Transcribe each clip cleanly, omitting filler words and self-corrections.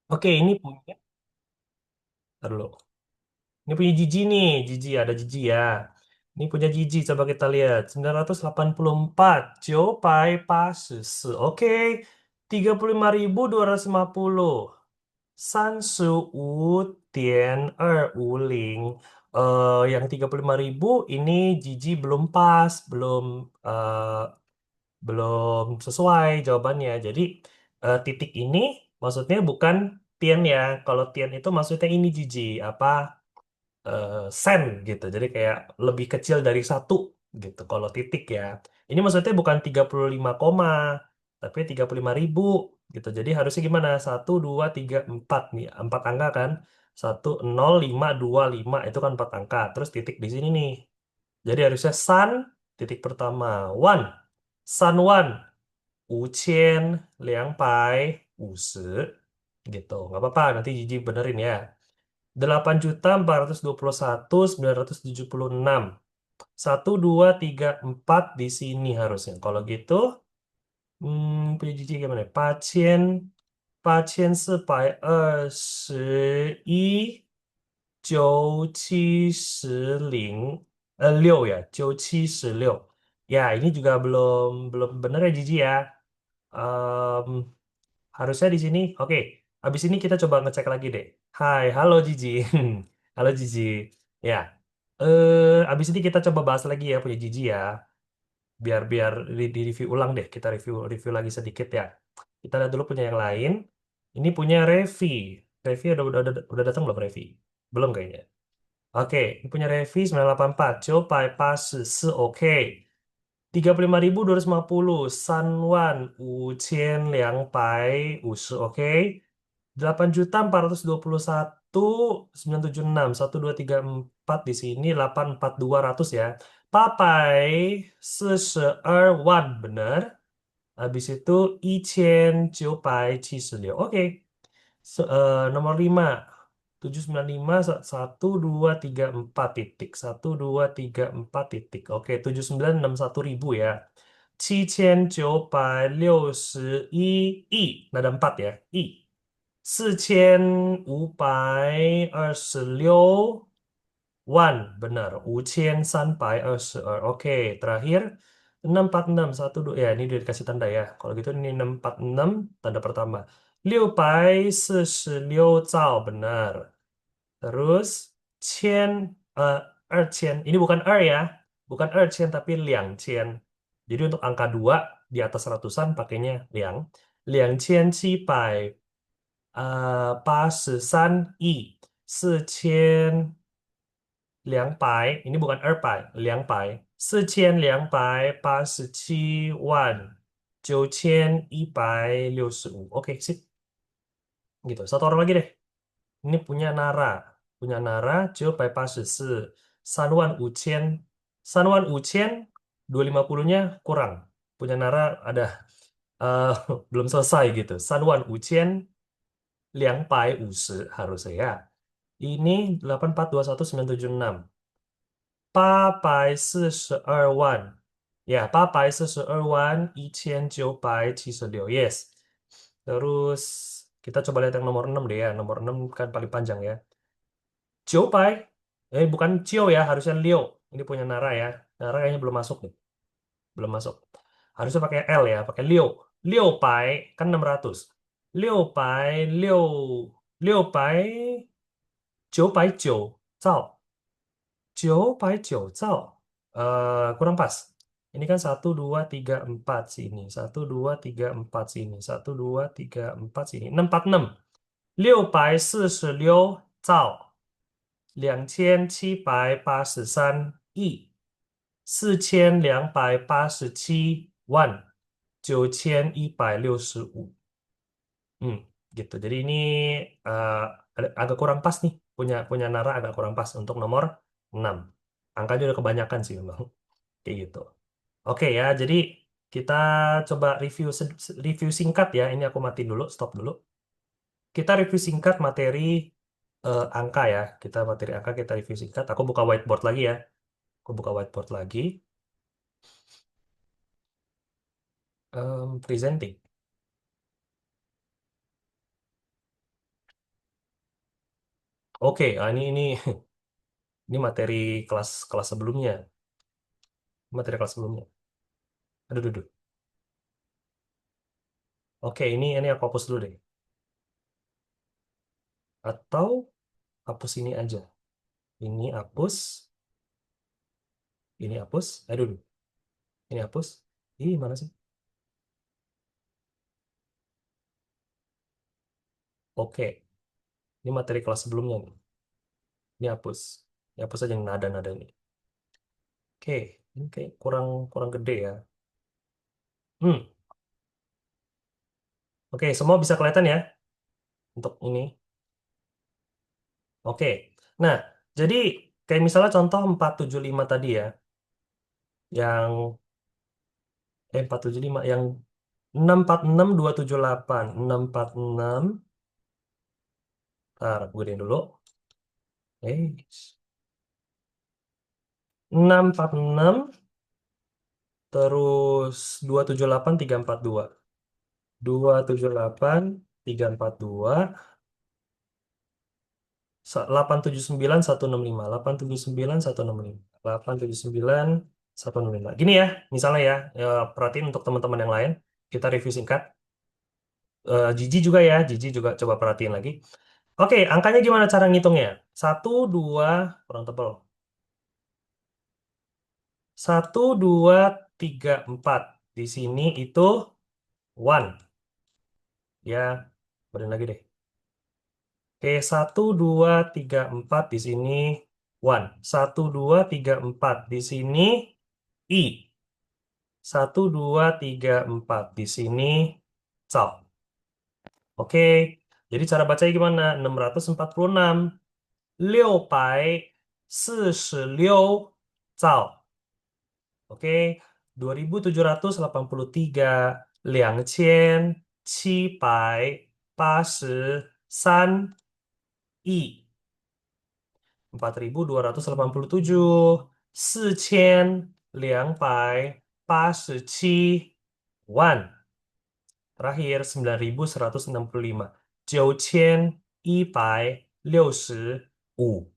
Oke, ini punya. Ntar dulu. Ini punya Gigi nih. Gigi, ada Gigi ya. Ini punya Gigi, coba kita lihat. 984. Pai pas. Oke. 35.250. 35.250. Yang 35.000 ini Gigi belum pas, belum sesuai jawabannya. Jadi titik ini maksudnya bukan Tien ya. Kalau Tien itu maksudnya ini Gigi apa sen gitu. Jadi kayak lebih kecil dari satu gitu. Kalau titik ya. Ini maksudnya bukan 35 koma, tapi 35.000 gitu. Jadi harusnya gimana? Satu, dua, tiga, empat nih. Empat angka kan? Satu, nol, lima, dua, lima. Itu kan empat angka. Terus titik di sini nih. Jadi harusnya san, titik pertama. One. San one. 5250gitu. Nggak apa-apa, nanti Gigi benerin ya. 8.421.976. 1234 di sini harusnya. Kalau gitu, punya Gigi gimana? 8,421,976六ya, 976. Ya, ini juga belum belum bener ya Gigi ya. Em, Harusnya di sini. Oke, habis ini kita coba ngecek lagi deh. Hai, halo Gigi. Halo Gigi. Ya, habis ini kita coba bahas lagi ya punya Gigi ya. Biar biar di review ulang deh. Kita review review lagi sedikit ya. Kita lihat dulu punya yang lain. Ini punya Revi. Revi udah datang belum Revi? Belum kayaknya. Oke, ini punya Revi 984. Coba pas oke. 35.250 Sanwan 5,250 oke. 8.421.976 1234 di sini 84200 ya. Papai 42 benar. Habis itu 1,976. Oke. Nomor 5 795 1234 titik 1234 titik. Oke, 7961.000 ya. 7,961亿. Nada 4 ya. I. 4,526万 benar. 5,322. Oke, terakhir 646 satu dua ya ini udah dikasih tanda ya. Kalau gitu ini 646 tanda pertama. 646兆 benar. Terus 千 2000 ini bukan ya. Bukan 2000 tapi 2000. Jadi untuk angka 2 di atas ratusan pakainya liang. 2,783亿4200，ini bukan 400，287万9165。Oke, sip. Gitu. Satu orang lagi deh. Ini punya Nara. Punya Nara, 984三万五千. 3,500, 250-nya kurang. Punya Nara ada eh, belum selesai gitu. 3,500harusnya ya. Ini 8421976. 842万. Ya, 842万1976. Yes. Terus kita coba lihat yang nomor 6 deh ya. Nomor 6 kan paling panjang ya. Pai. Bukan Cio ya, harusnya Leo. Ini punya Nara ya. Nara kayaknya belum masuk nih. Belum masuk. Harusnya pakai L ya, pakai Leo. Leo Pai kan 600. Leo Pai, Leo Leo Pai, Pai Zao. Pai Zao. Kurang pas. Ini kan satu 2 3 4 sini. Satu 2 3 4 sini. Satu 2 3 4 sini. 646. 646兆。2783亿4287万9165. Hmm, gitu. Jadi ini eh, agak kurang pas nih. Punya punya Nara agak kurang pas untuk nomor 6. Angkanya udah kebanyakan sih memang. Kayak gitu. Oke ya, jadi kita coba review singkat ya. Ini aku matiin dulu, stop dulu. Kita review singkat materi angka ya. Kita materi angka kita review singkat. Aku buka whiteboard lagi ya. Aku buka whiteboard lagi. Presenting. Oke, ini ini materi kelas kelas sebelumnya. Materi kelas sebelumnya. Aduh, aduh, aduh. Oke, ini aku hapus dulu deh. Atau hapus ini aja. Ini hapus, ini hapus. Aduh, aduh. Ini hapus. Ih, mana sih? Oke, ini materi kelas sebelumnya nih. Ini hapus. Ini hapus aja yang nada-nada ini. Oke, ini kayak kurang kurang gede ya. Hmm, oke, semua bisa kelihatan ya untuk ini. Oke. Nah, jadi kayak misalnya contoh 475 tadi ya, yang 475 yang 646 278 646. Ntar gue ini dulu. Eh, 646 terus 278 342. 278 342 879 165 879 165 879 165. Gini ya, misalnya ya, perhatiin untuk teman-teman yang lain, kita review singkat. Jiji juga ya, Jiji juga coba perhatiin lagi. Oke, angkanya gimana cara ngitungnya? Satu, dua, kurang tebal. Satu, dua, tiga, empat. Di sini itu one. Ya, berin lagi deh. Oke, satu, dua, tiga, empat. Di sini one. Satu, dua, tiga, empat. Di sini I. Satu, dua, tiga, empat. Di sini Cao. Oke, jadi cara bacanya gimana? 646. 646 Oke, 2783 2783 4287 4287 terakhir 9165 9165.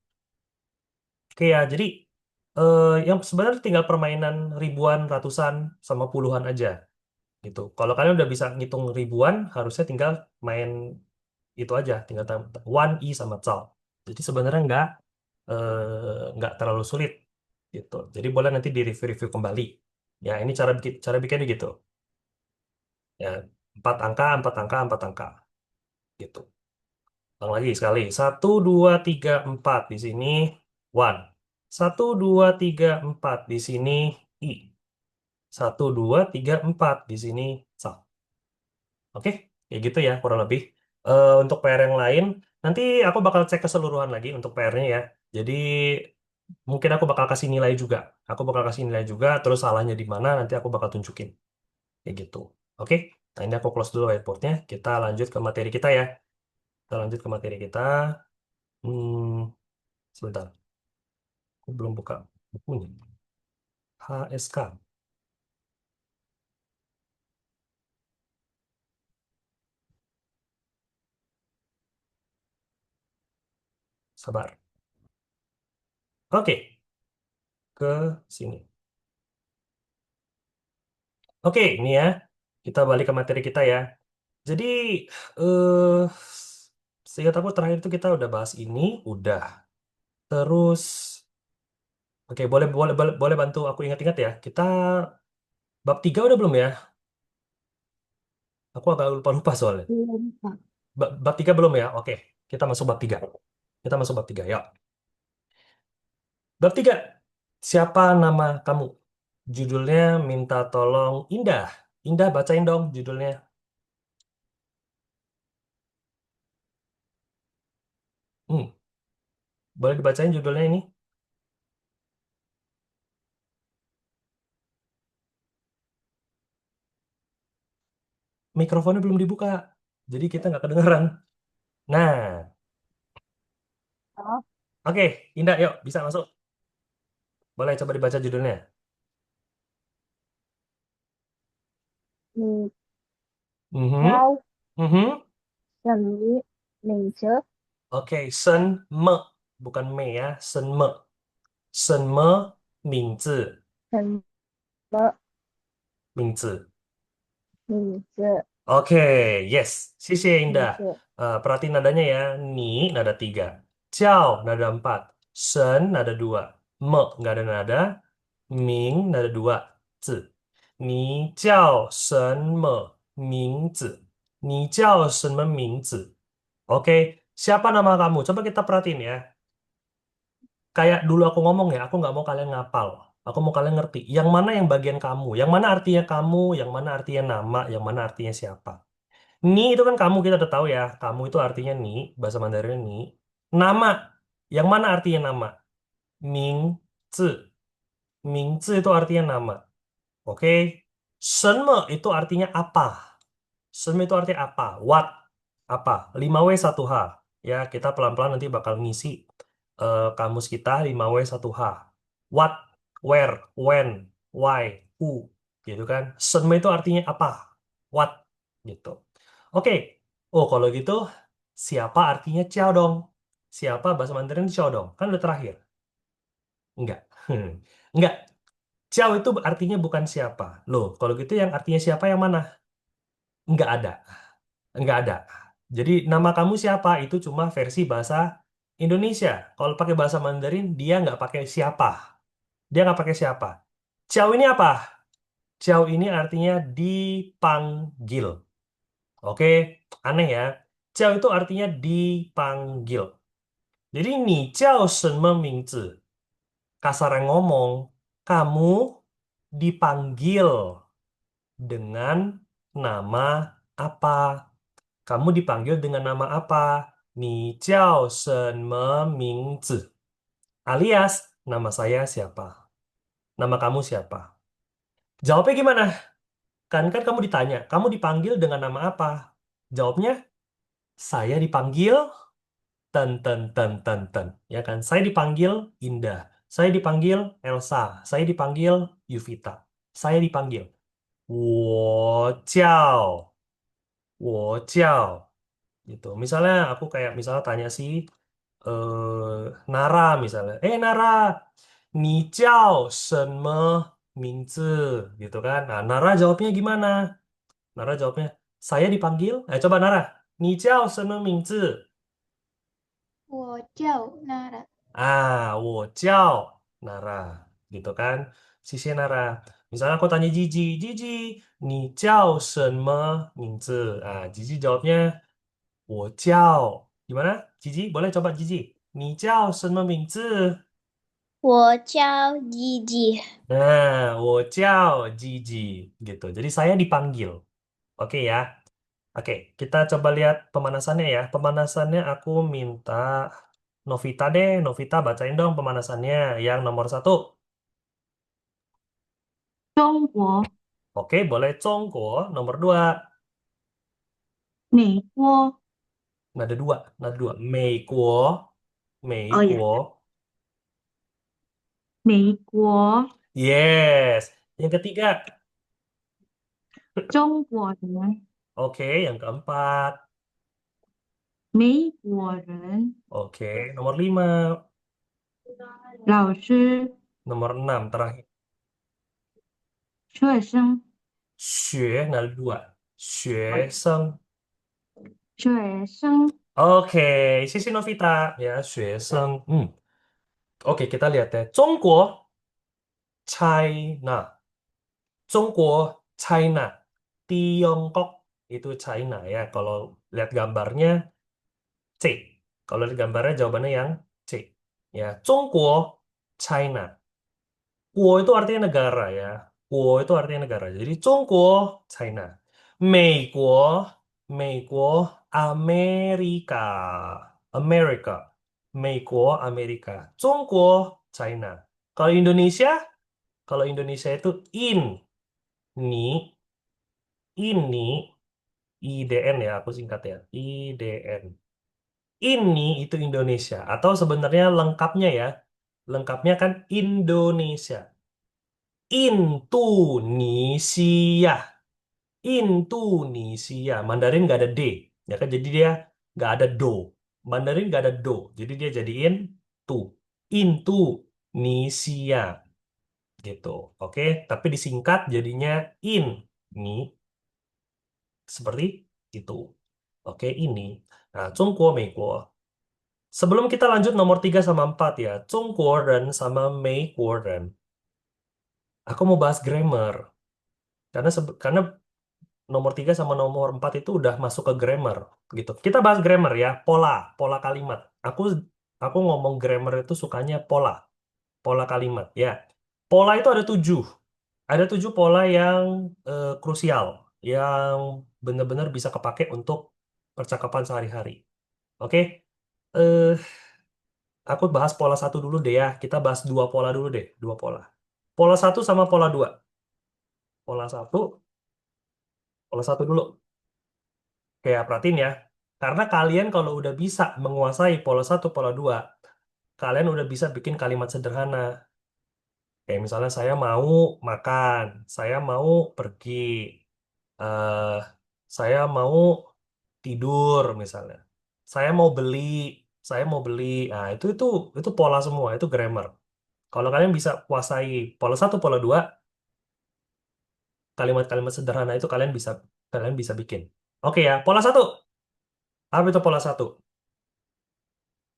Oke ya, jadi yang sebenarnya tinggal permainan ribuan, ratusan, sama puluhan aja gitu. Kalau kalian udah bisa ngitung ribuan, harusnya tinggal main itu aja, tinggal one i sama cao. Jadi sebenarnya nggak terlalu sulit gitu. Jadi boleh nanti di review-review kembali. Ya, ini cara bikinnya gitu. Ya, empat angka, empat angka, empat angka gitu. Ulang lagi sekali. Satu, dua, tiga, empat di sini one. Satu, dua, tiga, empat di sini i. Satu, dua, tiga, empat di sini sa. Oke, kayak gitu ya kurang lebih. Untuk PR yang lain, nanti aku bakal cek keseluruhan lagi untuk PR-nya ya. Jadi mungkin aku bakal kasih nilai juga. Aku bakal kasih nilai juga, terus salahnya di mana nanti aku bakal tunjukin. Kayak gitu. Oke, nah ini aku close dulu whiteboard-nya. Kita lanjut ke materi kita ya. Kita lanjut ke materi kita. Hmm, sebentar. Aku belum buka bukunya. HSK. Sabar. Oke, ke sini. Oke, ini ya. Kita balik ke materi kita ya. Jadi, eh seingat aku terakhir itu kita udah bahas ini, udah. Terus, oke, boleh boleh boleh, boleh bantu aku ingat-ingat ya. Kita bab 3 udah belum ya? Aku agak lupa-lupa soalnya. Belum, Kak. Bab 3 belum ya? Oke, kita masuk bab 3. Kita masuk bab 3 ya. Bab 3. Siapa nama kamu? Judulnya minta tolong Indah. Indah bacain dong judulnya. Hmm, boleh dibacain judulnya ini? Mikrofonnya belum dibuka. Jadi kita nggak kedengeran. Nah, Oh, oke, Indah, yuk bisa masuk. Boleh coba dibaca judulnya. 你 Mhm, 挑 mhm, 什么名字？ Oke, sen me. Bukan me ya, sen me. Sen me, ming zi. 什么 Ming zi. 名字？Oke, yes. 谢谢 Indah. 名字？Perhatiin nadanya ya. Ni, nada tiga. Ciao, nada empat. Sen, nada dua. Me, nggak ada nada. Ming, nada dua. Zi. Ni jiao shen me ming zi. Ni jiao shen me ming zi. Oke, siapa nama kamu? Coba kita perhatiin ya. Kayak dulu aku ngomong ya, aku nggak mau kalian ngapal. Aku mau kalian ngerti. Yang mana yang bagian kamu? Yang mana artinya kamu? Yang mana artinya nama? Yang mana artinya siapa? Ni itu kan kamu, kita udah tahu ya. Kamu itu artinya ni, bahasa Mandarin ni. Nama. Yang mana artinya nama? Ming zi. Ming zi itu artinya nama. Oke. Shenme itu artinya apa? Shenme itu artinya apa? What? Apa? 5W 1H. Ya, kita pelan-pelan nanti bakal ngisi kamus kita 5W 1H. What? Where? When? Why? Who? Gitu kan. Shenme itu artinya apa? What? Gitu. Oke. Oh, kalau gitu siapa artinya ciao dong? Siapa bahasa Mandarin ciao dong? Kan udah terakhir. Enggak. Enggak. Ciao itu artinya bukan siapa. Loh, kalau gitu yang artinya siapa yang mana? Enggak ada. Enggak ada. Jadi nama kamu siapa? Itu cuma versi bahasa Indonesia. Kalau pakai bahasa Mandarin, dia nggak pakai siapa. Dia nggak pakai siapa. Ciao ini apa? Ciao ini artinya dipanggil. Oke, aneh ya. Ciao itu artinya dipanggil. Jadi ni ciao shenme mingzi. Kasar ngomong, kamu dipanggil dengan nama apa? Kamu dipanggil dengan nama apa? Ni jiao shen me ming zi. Alias, nama saya siapa? Nama kamu siapa? Jawabnya gimana? Kan kamu ditanya, kamu dipanggil dengan nama apa? Jawabnya, saya dipanggil ten ten ten ten ten. Ya kan? Saya dipanggil Indah. Saya dipanggil Elsa. Saya dipanggil Yuvita. Saya dipanggil 我叫我叫 gitu. Misalnya aku kayak misalnya tanya si Nara misalnya, Nara, 你叫什么名字gitu kan? Nah, Nara jawabnya gimana? Nara jawabnya, saya dipanggil. Coba Nara, 你叫什么名字？我叫 Nara。我叫 Nara, gitu kan? Sisi Nara. Misalnya aku tanya Gigi, Gigi, 你叫什么名字？Gigi jawabnya 我叫 gimana? Gigi, boleh coba Gigi. 你叫什么名字？我叫 Gigi。Nah, 我叫 Gigi gitu. Jadi saya dipanggil. Oke ya. Oke, kita coba lihat pemanasannya ya. Pemanasannya aku minta Novita deh. Novita bacain dong pemanasannya yang nomor satu. 中国、Oke, boleh Congko. Nomor dua. 美国，Nada dua. Nada dua. 美国. 哦呀，美国. 美国，Yes. Yang ketiga. 中国人，Oke, yang keempat. 美国人，Oke, nomor lima. 老师、Nomor enam terakhir. 学生、学 nada dua. 学生. 学生，Oke, sisi Novita ya, 学生. Oke, kita lihat ya. 中国 China. 中国 China. Tiongkok itu China ya. Kalau lihat gambarnya C. Kalau lihat gambarnya jawabannya yang C. Ya, 中国 China. Guo itu artinya negara ya. Guo itu artinya negara. Jadi 中国 China. 美国 美国 Amerika. Amerika. 美国 Amerika. 中国 China. Kalau Indonesia, kalau Indonesia itu ini, ini, IDN ya, aku singkat ya, IDN. Ini itu Indonesia. Atau sebenarnya lengkapnya ya, lengkapnya kan Indonesia. Indonesia. Indonesia. Mandarin nggak ada D. Ya kan, jadi dia nggak ada do. Mandarin nggak ada do, jadi dia jadiin tu. Indonesia gitu. Oke, tapi disingkat jadinya in. Ini seperti itu. Oke, ini. Nah, 中国, 美国. Sebelum kita lanjut nomor 3 sama 4 ya, 中国人 sama 美国人. Aku mau bahas grammar. Karena nomor 3 sama nomor 4 itu udah masuk ke grammar gitu. Kita bahas grammar ya, pola kalimat. Aku ngomong grammar itu sukanya pola kalimat ya. Pola itu ada tujuh pola yang krusial, yang benar-benar bisa kepake untuk percakapan sehari-hari. Oke, eh, aku bahas pola satu dulu deh ya. Kita bahas dua pola dulu deh, dua pola. Pola satu sama pola dua. Pola satu dulu. Kayak perhatiin ya. Karena kalian kalau udah bisa menguasai pola satu, pola dua, kalian udah bisa bikin kalimat sederhana. Kayak misalnya saya mau makan, saya mau pergi, eh saya mau tidur misalnya. Saya mau beli. Nah, itu pola semua, itu grammar. Kalau kalian bisa kuasai pola satu, pola dua, kalimat-kalimat sederhana itu kalian bisa bikin. Oke ya, pola satu. Apa itu pola satu?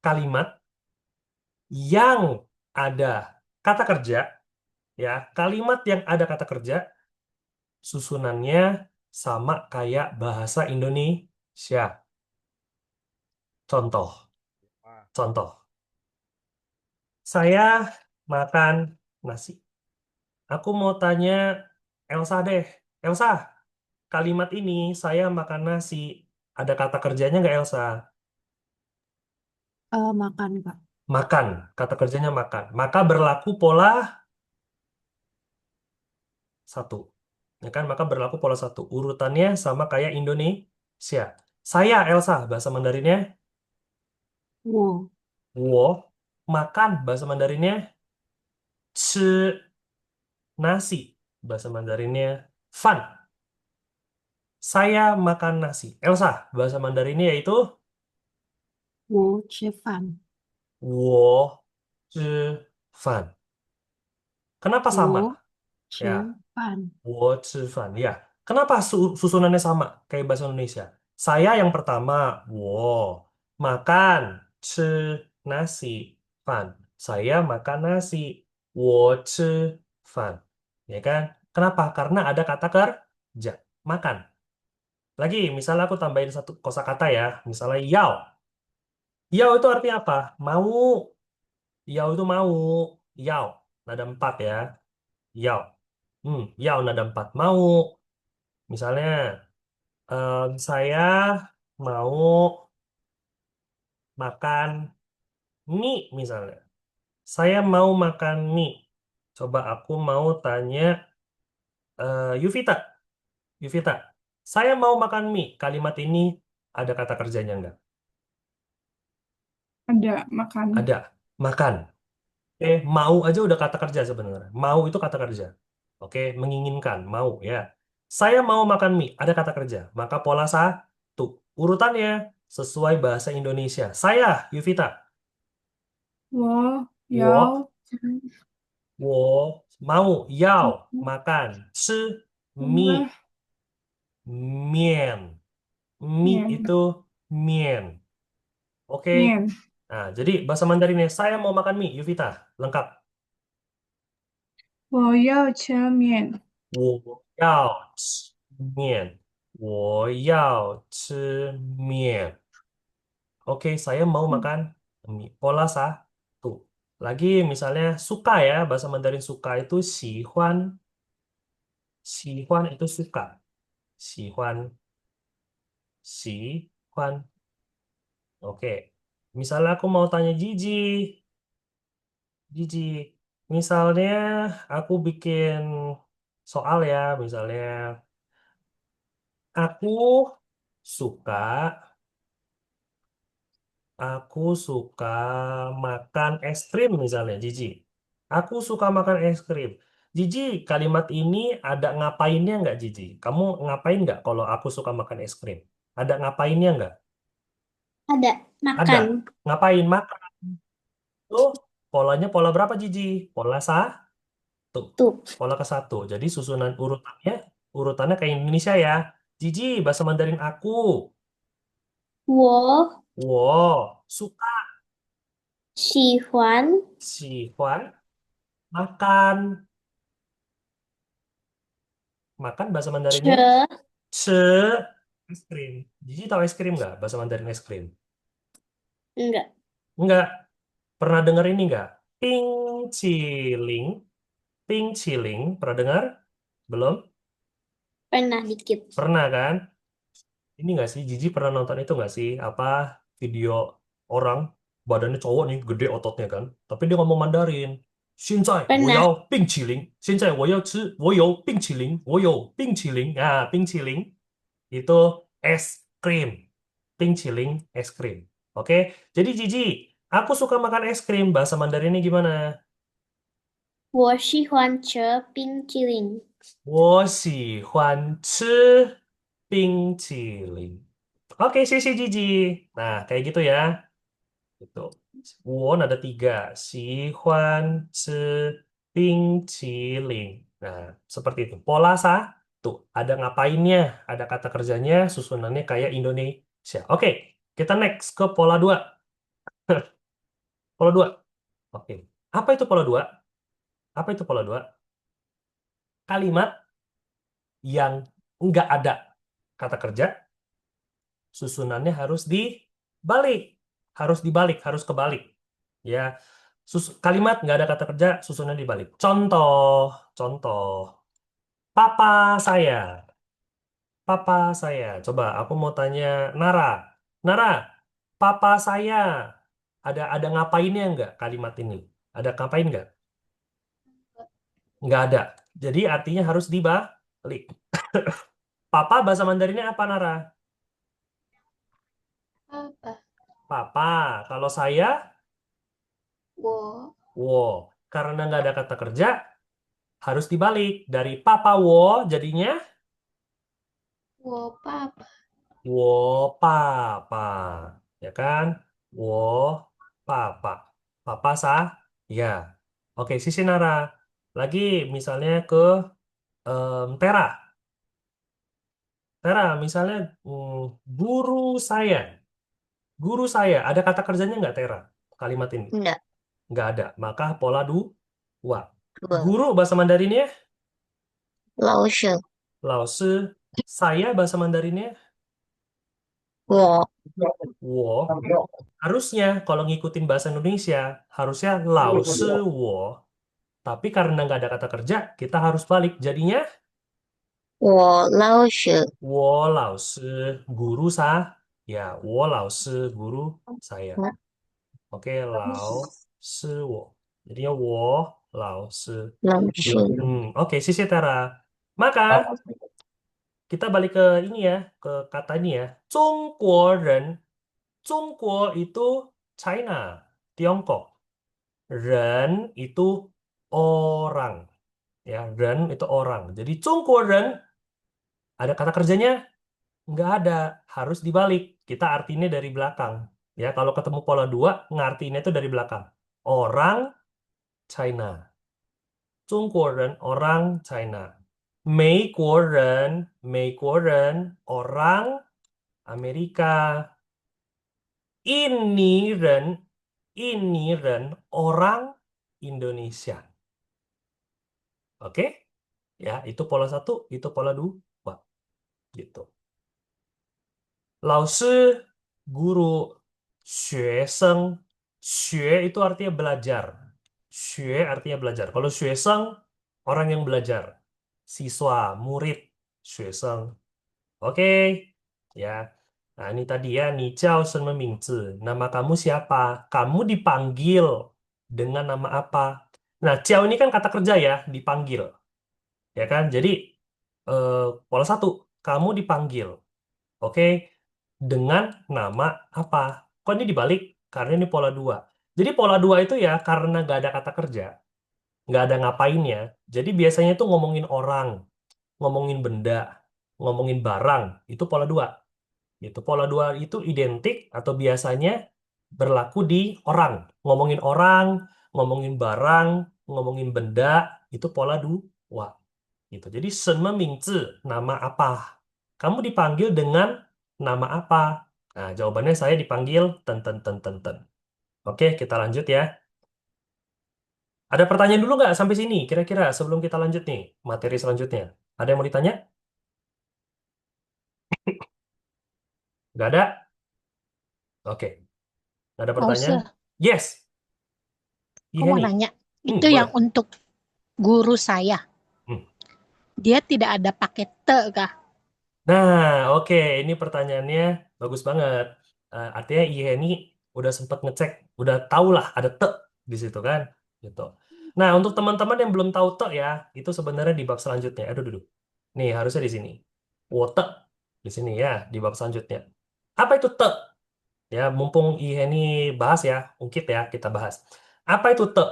Kalimat yang ada kata kerja, ya, kalimat yang ada kata kerja, susunannya sama kayak bahasa Indonesia. Contoh, contoh. Saya makan nasi. Aku mau tanya Elsa deh. Elsa, kalimat ini saya makan nasi. Ada kata kerjanya nggak Elsa? Makan, Kak. Makan. Kata kerjanya makan. Maka berlaku pola satu. Ya kan? Maka berlaku pola satu. Urutannya sama kayak Indonesia. Saya Elsa, bahasa Mandarinnya. 我 Wo. Makan, bahasa Mandarinnya. 吃 nasi. Bahasa Mandarinnya. Fan. Saya makan nasi. Elsa, bahasa Mandarinnya yaitu 我吃饭，我吃饭. Kenapa sama? 我 Ya, 吃饭，我吃饭. Ya, kenapa susunannya sama kayak bahasa Indonesia? Saya yang pertama, 我 makan, 吃 nasi, fan. Saya makan nasi, 我吃饭. Ya kan? Kenapa? Karena ada kata kerja, makan. Lagi, misalnya aku tambahin satu kosakata ya, misalnya yao. Yao itu artinya apa? Mau. Yao itu mau. Yao. Nada 4 ya. Yao. Yao nada 4. Mau. Misalnya, saya mau makan mie misalnya. Saya mau makan mie. Coba aku mau tanya Yuvita. Yuvita, saya mau makan mie. Kalimat ini ada kata kerjanya enggak? Ada makan. Ada. Makan. Oke, mau aja udah kata kerja sebenarnya. Mau itu kata kerja. Oke, menginginkan, mau ya. Saya mau makan mie, ada kata kerja. Maka pola satu. Urutannya sesuai bahasa Indonesia. Saya, Yuvita. 我我要吃我 mau, 要 makan, 吃 mie, 面. Mie 面 itu mien. Oke. 面，Nah, jadi bahasa Mandarinnya saya mau makan mie, Yuvita. Lengkap. 我要吃面，我要吃面，我要吃面. Oke, saya mau makan mie. Pola satu. Lagi misalnya suka ya, bahasa Mandarin suka itu 喜欢 itu suka. 喜欢. Oke. Misalnya aku mau tanya Gigi. Gigi. Misalnya aku bikin soal ya, misalnya aku suka Aku suka makan es krim misalnya, Jiji. Aku suka makan es krim. Jiji, kalimat ini ada ngapainnya nggak, Jiji? Kamu ngapain nggak kalau aku suka makan es krim? Ada ngapainnya nggak? Ada. Ada. Makan. Ngapain? Makan. Tuh, polanya pola berapa, Jiji? Pola satu. Tuh. Pola ke satu. Jadi susunan urutannya kayak Indonesia ya. Jiji, bahasa Mandarin aku. 我我 suka, 喜欢 喜欢 makan. Makan bahasa Mandarinnya 吃 ce es krim. Jiji tahu es krim nggak? Bahasa Mandarin es krim. enggak Nggak. Pernah dengar ini nggak? Ping ciling. Ping ciling. Pernah dengar? Belum? pernah dikit. Pernah kan? Ini nggak sih? Jiji pernah nonton itu nggak sih? Apa video orang badannya cowok nih, gede ototnya kan? Tapi dia ngomong Mandarin. 现在我 Pernah. 要冰淇淋，现在我要吃，我有冰淇淋，我有冰淇淋. Nah, 冰淇淋 itu es krim. 冰淇淋 es krim. Oke, jadi Jiji, aku suka makan es krim. Bahasa Mandarinnya gimana? 我喜欢吃冰淇淋。我喜欢吃冰淇淋. Oke, sisi Jiji. Nah, kayak gitu ya. Gitu. Won ada tiga. Si Huan Ce Ping Ling. Nah, seperti itu. Pola satu. Ada ngapainnya. Ada kata kerjanya. Susunannya kayak Indonesia. Oke, kita next ke pola dua. Pola dua. Oke. Apa itu pola dua? Apa itu pola dua? Kalimat yang enggak ada kata kerja. Susunannya harus dibalik. Harus dibalik. Harus kebalik. Ya, kalimat nggak ada kata kerja, susunannya dibalik. Contoh, contoh. Papa saya, papa saya. Coba aku mau tanya Nara. Nara, papa saya. Ada ngapainnya nggak kalimat ini? Ada ngapain nggak? Nggak ada. Jadi artinya harus dibalik. Papa bahasa Mandarinnya apa, Nara? Apa? Papa. Kalau saya, 我 wo. Karena nggak ada kata kerja, harus dibalik. Dari papa wo jadinya 我爸爸。我爸爸, ya kan? 我爸爸, papa ya. Oke, sisi Nara. Lagi misalnya ke Tera. Tera, misalnya guru saya. Guru saya, ada kata kerjanya nggak Tera? Kalimat ini? Enggak. Nggak ada. Maka pola dua. Dua. Guru bahasa Mandarinnya, 老师 lao sư. Saya bahasa Mandarinnya, 我 wo. Harusnya kalau ngikutin bahasa Indonesia, harusnya lao sư wo. Tapi karena nggak ada kata kerja, kita harus balik. Jadinya, 我老师 wo lao sư, guru ya, wo lao sư, guru saya. Oke, lao sư wo. Jadinya wo lao sư. 老师 Oke, sisi Tera. Maka kita balik ke ini ya, ke kata ini ya. 中国人, 中国 itu China, Tiongkok. Ren itu orang. Ya, ren itu orang. Jadi 中国人 ada kata kerjanya? Nggak ada. Harus dibalik. Kita artinya dari belakang. Ya, kalau ketemu pola dua, ngartinya itu dari belakang. Orang China. 中国人 orang China. 美国人, 美国人 orang Amerika. Ini ren orang Indonesia. Oke? Ya, itu pola satu, itu pola dua. Gitu. 老师 guru, 学生 学 itu artinya belajar. 学 artinya belajar. Kalau 学生 orang yang belajar. Siswa, murid, 学生. Oke. Ya. Nah, ini tadi ya, 你叫什么名字? Nama kamu siapa? Kamu dipanggil dengan nama apa? Nah, 叫 ini kan kata kerja ya, dipanggil. Ya kan? Jadi pola satu, kamu dipanggil. Oke, dengan nama apa? Kok ini dibalik? Karena ini pola dua. Jadi pola dua itu ya karena nggak ada kata kerja, nggak ada ngapainnya. Jadi biasanya itu ngomongin orang, ngomongin benda, ngomongin barang. Itu pola dua. Gitu. Pola dua itu identik atau biasanya berlaku di orang, ngomongin barang, ngomongin benda, itu pola dua. Gitu. Jadi 什么名字 nama apa? Kamu dipanggil dengan nama apa? Nah, jawabannya saya dipanggil ten ten ten ten ten. Oke, kita lanjut ya. Ada pertanyaan dulu nggak sampai sini? Kira-kira sebelum kita lanjut nih materi selanjutnya. Ada yang mau ditanya? Nggak ada? Oke, nggak ada pertanyaan? Pause. Yes, Aku mau Iheni. nanya, itu yang Boleh. untuk guru saya, Hmm. dia tidak ada pakai te kah? Nah, oke, ini pertanyaannya bagus banget. Artinya Iheni udah sempat ngecek, udah tahu lah ada te di situ kan, gitu. Nah, untuk teman-teman yang belum tahu te ya, itu sebenarnya di bab selanjutnya. Aduh, duduk. Nih, harusnya di sini. Wote di sini ya, di bab selanjutnya. Apa itu te? Ya, mumpung Iheni bahas ya, ungkit ya, kita bahas. Apa itu te?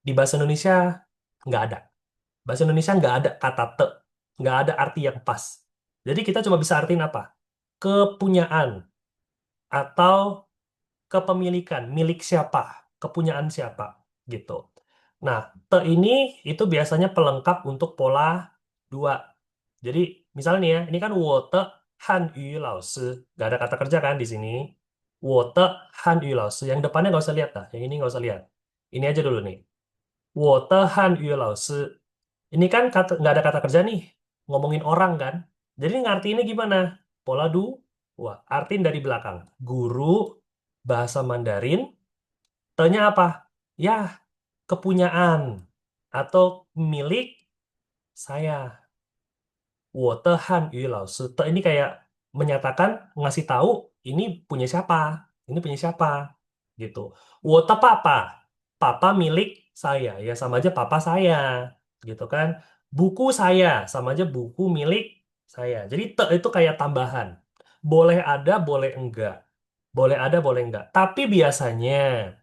Di bahasa Indonesia nggak ada. Bahasa Indonesia nggak ada kata te, nggak ada arti yang pas. Jadi kita cuma bisa artiin apa? Kepunyaan atau kepemilikan, milik siapa, kepunyaan siapa, gitu. Nah, te ini itu biasanya pelengkap untuk pola dua. Jadi misalnya nih ya, ini kan 我的 Hanyu 老师, nggak ada kata kerja kan di sini. 我的 Hanyu 老师, yang depannya nggak usah lihat dah, yang ini nggak usah lihat. Ini aja dulu nih. 我的 Hanyu 老师. Ini kan nggak ada kata kerja nih, ngomongin orang kan. Jadi ngartiinnya gimana? Pola dua. Artiin dari belakang. Guru bahasa Mandarin, tanya apa? Ya, kepunyaan atau milik saya. 我的汉语老师. Ini kayak menyatakan, ngasih tahu ini punya siapa, ini punya siapa, gitu. 我的 papa, papa milik saya, ya sama aja papa saya, gitu kan. Buku saya, sama aja buku milik saya. Jadi te itu kayak tambahan. Boleh ada, boleh enggak. Boleh ada, boleh enggak. Tapi biasanya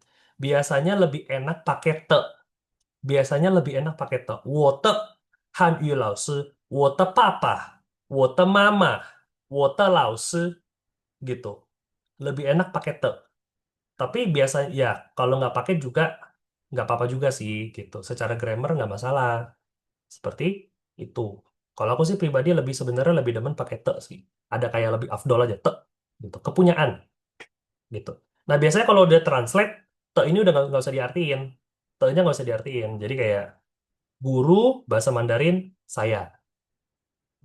lebih enak pakai te. Biasanya lebih enak pakai te. 我的汉语老师, 我的爸爸, 我的妈妈, 我的老师, gitu. Lebih enak pakai te. Tapi biasa ya kalau nggak pakai juga nggak apa-apa juga sih gitu. Secara grammar nggak masalah. Seperti itu. Kalau aku sih pribadi lebih sebenarnya lebih demen pakai te sih. Ada kayak lebih afdol aja te gitu. Kepunyaan gitu. Nah biasanya kalau udah translate te ini udah nggak usah diartiin. Te-nya nggak usah diartiin. Jadi kayak guru bahasa Mandarin saya.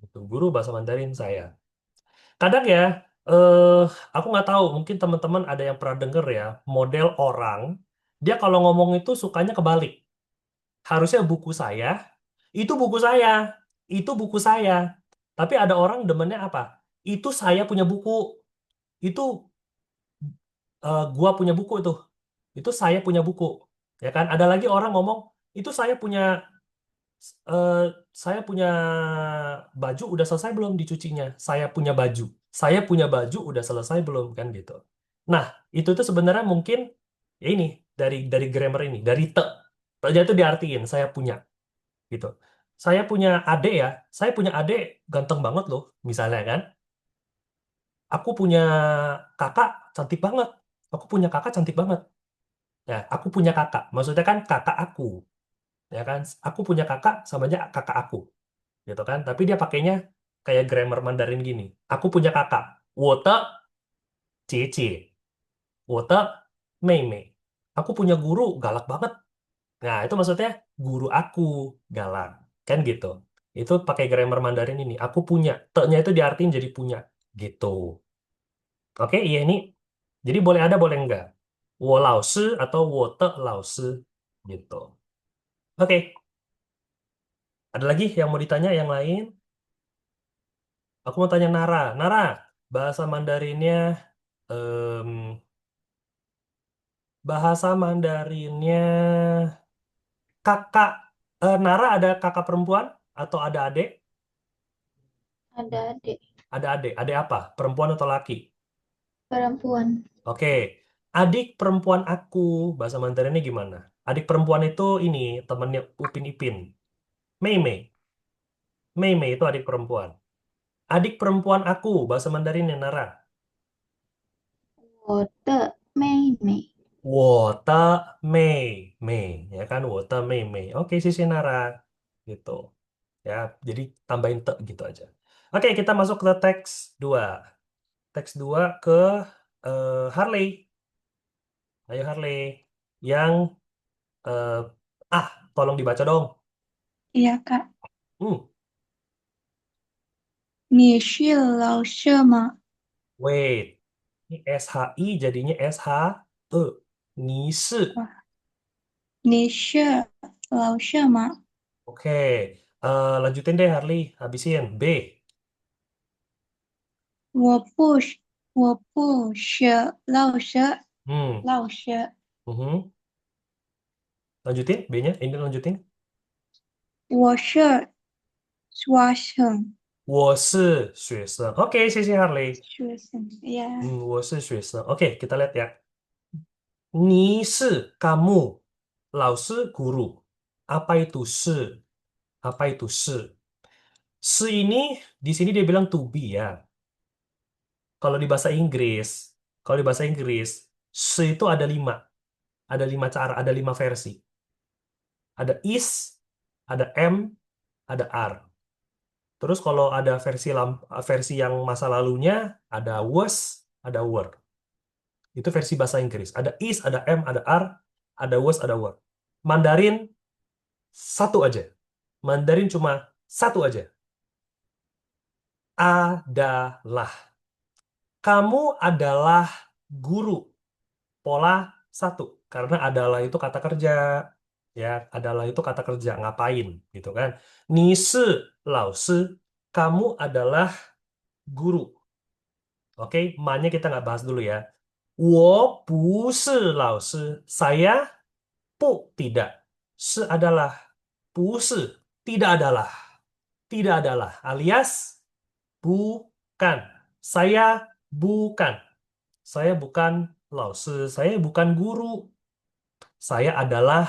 Gitu. Guru bahasa Mandarin saya. Kadang ya, eh, aku nggak tahu, mungkin teman-teman ada yang pernah denger ya, model orang, dia kalau ngomong itu sukanya kebalik. Harusnya buku saya, itu buku saya, itu buku saya. Tapi ada orang demennya apa? Itu saya punya buku, itu gua punya buku itu saya punya buku. Ya kan? Ada lagi orang ngomong, itu eh, saya punya baju udah selesai belum dicucinya? Saya punya baju. Saya punya baju udah selesai belum kan gitu. Nah, itu tuh sebenarnya mungkin ya ini dari grammar ini, dari te. Te itu diartiin saya punya gitu. Saya punya adik ya. Saya punya adik ganteng banget loh, misalnya kan. Aku punya kakak cantik banget. Aku punya kakak cantik banget. Ya, aku punya kakak. Maksudnya kan kakak aku, ya kan? Aku punya kakak sama aja kakak aku. Gitu kan. Tapi dia pakainya kayak grammar Mandarin gini. Aku punya kakak. 我的姐姐, 我的妹妹. Aku punya guru galak banget. Nah, itu maksudnya guru aku galak. Kan gitu. Itu pakai grammar Mandarin ini. Aku punya. Te-nya itu diartiin jadi punya. Gitu. Oke, iya ini. Jadi boleh ada, boleh enggak. 我老师 atau 我的老师. Gitu. Oke. Ada lagi yang mau ditanya yang lain? Aku mau tanya Nara. Nara, bahasa Mandarinnya, em, bahasa Mandarinnya kakak. Nara ada kakak perempuan atau ada adik? Ada adik Ada adik. Adik apa? Perempuan atau laki? perempuan. Oke. Adik perempuan aku, bahasa Mandarinnya gimana? Adik perempuan itu ini, temannya Upin Ipin. Mei Mei. Mei Mei itu adik perempuan. Adik perempuan aku, bahasa Mandarinnya Nara. 我的妹妹，我的妹妹, ya kan? 我的妹妹. Oke, sisi Nara. Gitu. Ya, jadi tambahin te gitu aja. Oke, kita masuk ke teks 2. Teks 2 ke Harley. Ayo Harley. Yang eh, tolong dibaca dong. Iya, Kak. Hmm, 你是老师吗？ wait. Ini SHI jadinya SHE. Nisi. 你是老师吗？ Oke. Lanjutin deh Harley. Habisin. B. 我不是老师， Hmm. 老师， Mhm. Lanjutin B-nya. Ini lanjutin. 我是学生，我是学生. Oke, sisi Harley. 学生呀，我是学生. Oke, kita lihat ya. 你是 kamu. 老师 guru. Apa itu 是? Apa itu 是? 是 ini di sini dia bilang to be ya. Kalau di bahasa Inggris, kalau di bahasa Inggris, 是 itu ada 5. Ada 5 cara, ada 5 versi. Ada is, ada am, ada are. Terus kalau ada versi yang masa lalunya, ada was, ada were. Itu versi bahasa Inggris. Ada is, ada am, ada are, ada was, ada were. Mandarin satu aja. Mandarin cuma satu aja. Adalah. Kamu adalah guru. Pola satu. Karena adalah itu kata kerja. Ya, adalah itu kata kerja. Ngapain gitu kan. Ni shi lao shi. Kamu adalah guru. Oke, ma-nya kita nggak bahas dulu ya. 我不是老师. Saya tidak. 是 adalah. 不是 tidak adalah. Tidak adalah. Alias bukan. Saya bukan. Saya bukan 老师. Saya bukan guru. Saya adalah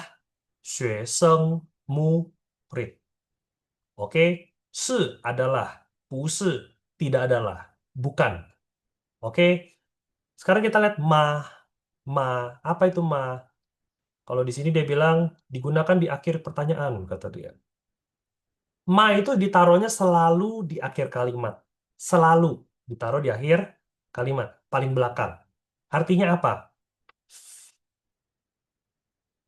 学生 murid. Oke, 是 adalah. 不是 tidak adalah. Bukan. Oke. Sekarang kita lihat ma. Ma. Apa itu ma? Kalau di sini dia bilang digunakan di akhir pertanyaan, kata dia. Ma itu ditaruhnya selalu di akhir kalimat. Selalu ditaruh di akhir kalimat, paling belakang. Artinya apa?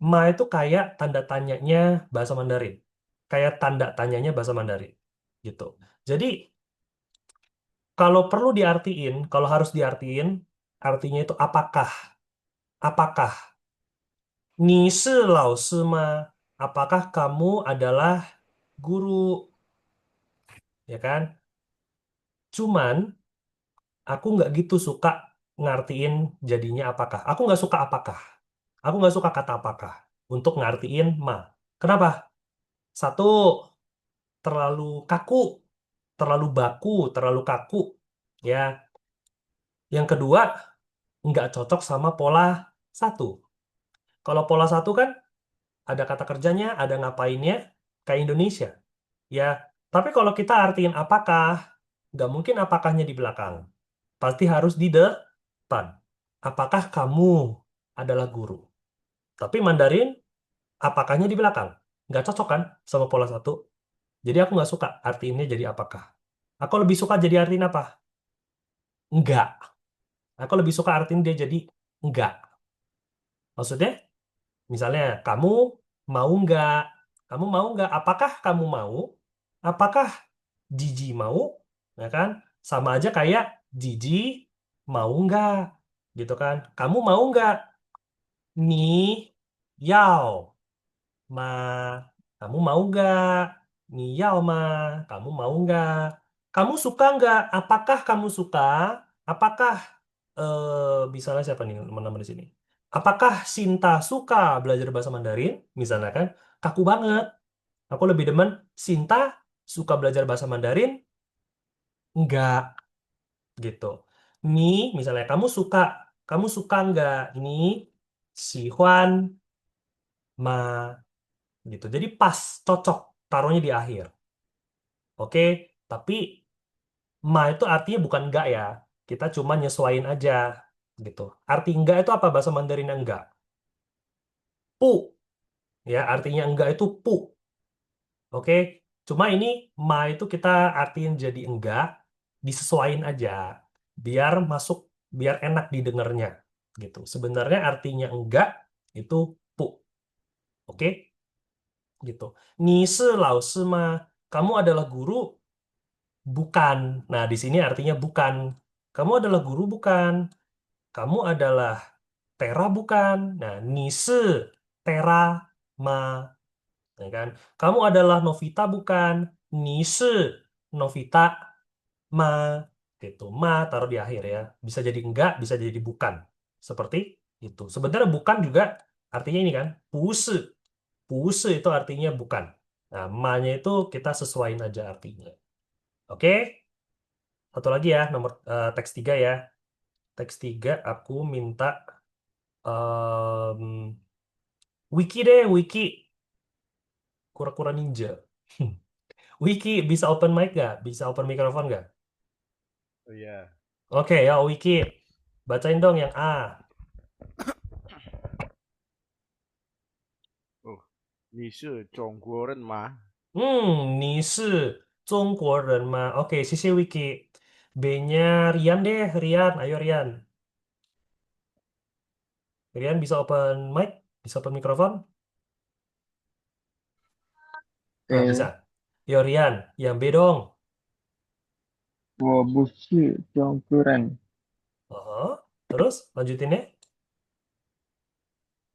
Ma itu kayak tanda tanyanya bahasa Mandarin. Kayak tanda tanyanya bahasa Mandarin. Gitu. Jadi, kalau perlu diartiin, kalau harus diartiin, artinya itu apakah? Apakah? 你是老师吗? Apakah kamu adalah guru? Ya kan? Cuman, aku nggak gitu suka ngartiin jadinya apakah. Aku nggak suka apakah. Aku nggak suka kata apakah untuk ngartiin ma. Kenapa? Satu, terlalu kaku, terlalu baku, terlalu kaku. Ya. Yang kedua, nggak cocok sama pola satu. Kalau pola satu kan ada kata kerjanya, ada ngapainnya, kayak Indonesia. Ya, tapi kalau kita artiin apakah, nggak mungkin apakahnya di belakang. Pasti harus di depan. Apakah kamu adalah guru? Tapi Mandarin, apakahnya di belakang. Nggak cocok kan sama pola satu. Jadi aku nggak suka artiinnya jadi apakah. Aku lebih suka jadi artiin apa? Enggak. Aku lebih suka artiin dia jadi enggak. Maksudnya, misalnya, kamu mau nggak? Kamu mau nggak? Apakah kamu mau? Apakah Jiji mau? Ya kan? Sama aja kayak Jiji mau nggak? Gitu kan? Kamu mau nggak? Ni yao ma. Kamu mau nggak? Ni yao ma. Kamu mau nggak? Kamu suka nggak? Apakah kamu suka? Apakah misalnya siapa nih nama di sini? Apakah Sinta suka belajar bahasa Mandarin? Misalnya kan, kaku banget. Aku lebih demen Sinta suka belajar bahasa Mandarin? Enggak, gitu. Ni, misalnya kamu suka enggak? Ni, Sihuan, ma, gitu. Jadi pas, cocok, taruhnya di akhir. Oke, tapi Ma itu artinya bukan enggak ya. Kita cuma nyesuaiin aja gitu. Arti enggak itu apa bahasa Mandarin enggak? Pu, ya artinya enggak itu pu. Oke. Cuma ini ma itu kita artiin jadi enggak, disesuaiin aja biar masuk, biar enak didengarnya gitu. Sebenarnya artinya enggak itu pu. Oke? Gitu. Ni shi lao shi ma? Kamu adalah guru? Bukan. Nah, di sini artinya bukan. Kamu adalah guru bukan? Kamu adalah Tera bukan? Nah, ni shi Tera ma, ya kan? Kamu adalah Novita bukan? Ni shi Novita ma, gitu. Ma taruh di akhir ya. Bisa jadi enggak, bisa jadi bukan. Seperti itu. Sebenarnya bukan juga artinya ini kan, pusu. Pusu itu artinya bukan. Nah, ma-nya itu kita sesuaiin aja artinya. Oke? Satu lagi ya, nomor teks 3 ya. Teks 3 aku minta em, wiki deh, wiki. Kura-kura ninja. Wiki, bisa open mic nggak? Bisa open mikrofon nggak? Oh iya. Oke, ya wiki. Bacain dong yang A. Oh, 你是中国人吗？你是中国人吗? Oke, sisi wiki. B-nya Rian deh, Rian. Ayo Rian. Rian bisa open mic? Bisa open mikrofon? Nah, bisa. Yo Rian, yang B dong. 我不是中国人， Oh, terus lanjutinnya.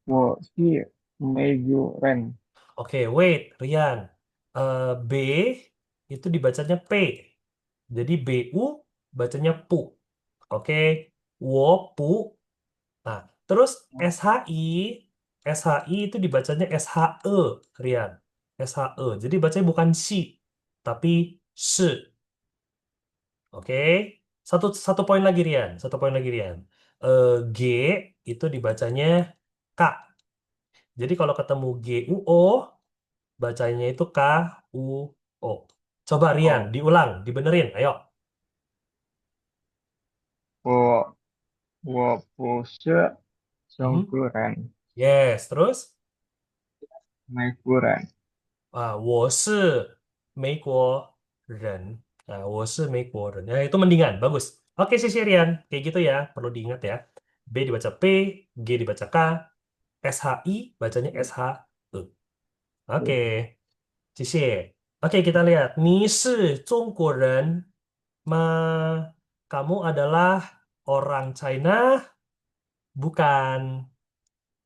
我是美国人。 Oke, wait, Rian. B itu dibacanya P. Jadi BU bacanya pu. Oke, wo pu. Nah, terus SHI, SHI itu dibacanya SHE, Rian. SHE. Jadi bacanya bukan si, tapi se. Oke, satu satu poin lagi Rian. Satu poin lagi Rian. G itu dibacanya K. Jadi kalau ketemu GUO, bacanya itu KUO. Coba Rian, 哦， diulang, dibenerin. Ayo. 我不是中 Mhm. 国人， Yes, terus? 美国人。我是美国人. Wo shi Meiguo ren. Ya, itu mendingan. Bagus. Oke, sisi Rian. Kayak gitu ya. Perlu diingat ya. B dibaca P, G dibaca K, SHI bacanya SHE. Oke, sisi. Oke, kita lihat. Ni shi Zhongguo ren ma? Kamu adalah orang China? Bukan.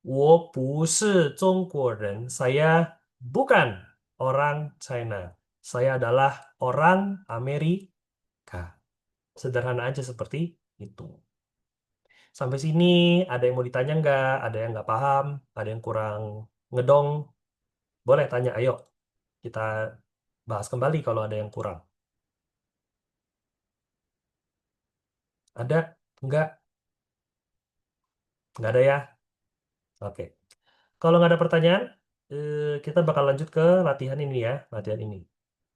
我不是中国人. Saya bukan orang China. Saya adalah orang Amerika. Sederhana aja seperti itu. Sampai sini ada yang mau ditanya nggak? Ada yang nggak paham? Ada yang kurang ngedong? Boleh tanya, ayo. Kita bahas kembali kalau ada yang kurang. Ada? Nggak? Nggak ada ya? Oke. Kalau nggak ada pertanyaan, kita bakal lanjut ke latihan ini ya. Latihan ini.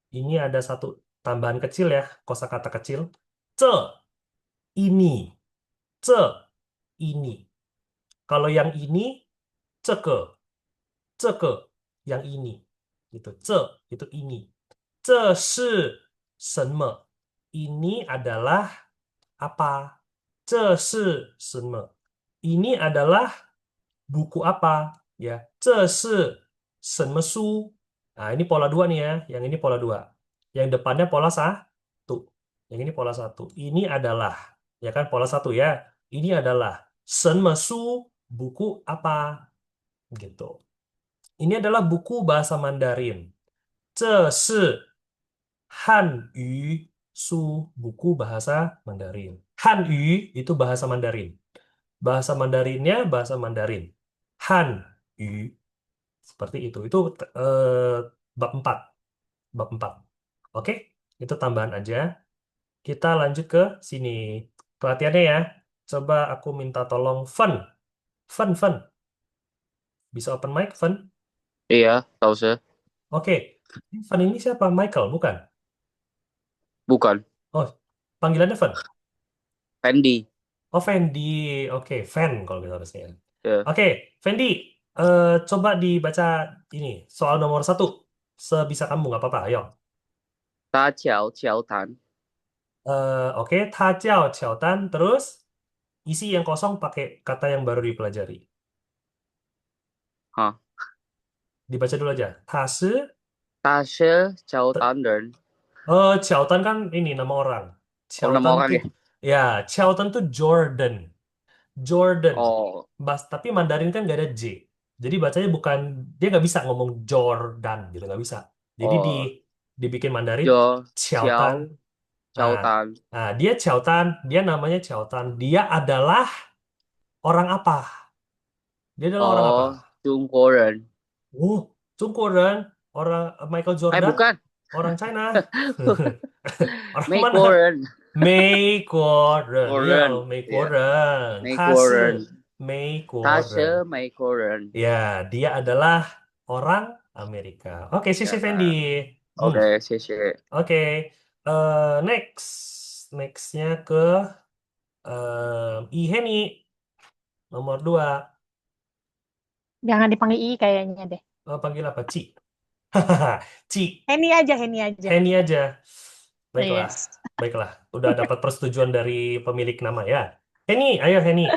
Ini ada satu tambahan kecil ya, kosakata kecil. Ce, ini. Ce, ini. Kalau yang ini, ceke. Ceke, yang ini. Gitu. Ce, itu ini. Ce shi shenme. Ini adalah apa? Ce shi shenme. Ini adalah buku apa? Ya, ce shi shenme su. Nah, ini pola 2 nih ya. Yang ini pola 2. Yang depannya pola 1. Yang ini pola 1. Ini adalah, ya kan pola 1 ya. Ini adalah shenme su, buku apa? Gitu. Ini adalah buku bahasa Mandarin. Ce shi Hanyu su, buku bahasa Mandarin. Hanyu itu bahasa Mandarin. Bahasa Mandarinnya bahasa Mandarin. Hanyu. Seperti itu. Itu bab 4. Bab 4. Oke, itu tambahan aja. Kita lanjut ke sini. Pelatihannya ya. Coba aku minta tolong Fun. Fun, Fun. Bisa open mic, Fun? Iya, tahu saya. Oke. Fun ini siapa? Michael, bukan? Bukan. Oh, Panggilannya Fen. Fendi. Oh, Fendi. Oke, Fen kalau gitu harusnya. Ya. Oke, Fendi. Coba dibaca ini soal nomor satu. Sebisa kamu nggak apa-apa. Ayo. 搭桥交谈。Oke, ta jiao qiao dan. Terus isi yang kosong pakai kata yang baru dipelajari. 哈，Dibaca dulu aja. Ta shi. 搭车交谈人。Qiao tan kan ini nama orang. Oh, Qiao nama tan orang tuh ya? ya, Qiao tan tuh Jordan. Jordan. Oh, Tapi Mandarin kan nggak ada J. Jadi bacanya bukan, dia nggak bisa ngomong Jordan gitu, nggak bisa. Jadi oh, dibikin Mandarin 就 Qiaotan. 交 Nah, 交谈。dia Qiaotan, dia namanya Qiaotan. Dia adalah orang apa? Dia adalah orang apa? 哦，中国人。Cungkuren, orang Michael Eh, Jordan, bukan. orang China. Orang 美 mana? 国人。美国人，国 ya 人。美国 Ya，人，美他是国人。美国他人。是美国人。Ya, dia adalah orang Amerika. Oke, Sisi Ya Fendi. kan. Hmm, Oke, 谢谢。oke. Nextnya ke Iheni nomor 2. Jangan dipanggil I kayaknya deh. Panggil apa? Ci. Ci. Heni aja. Heni aja. Baiklah, Yes. baiklah. Udah dapat persetujuan dari pemilik nama ya. Heni, ayo Heni.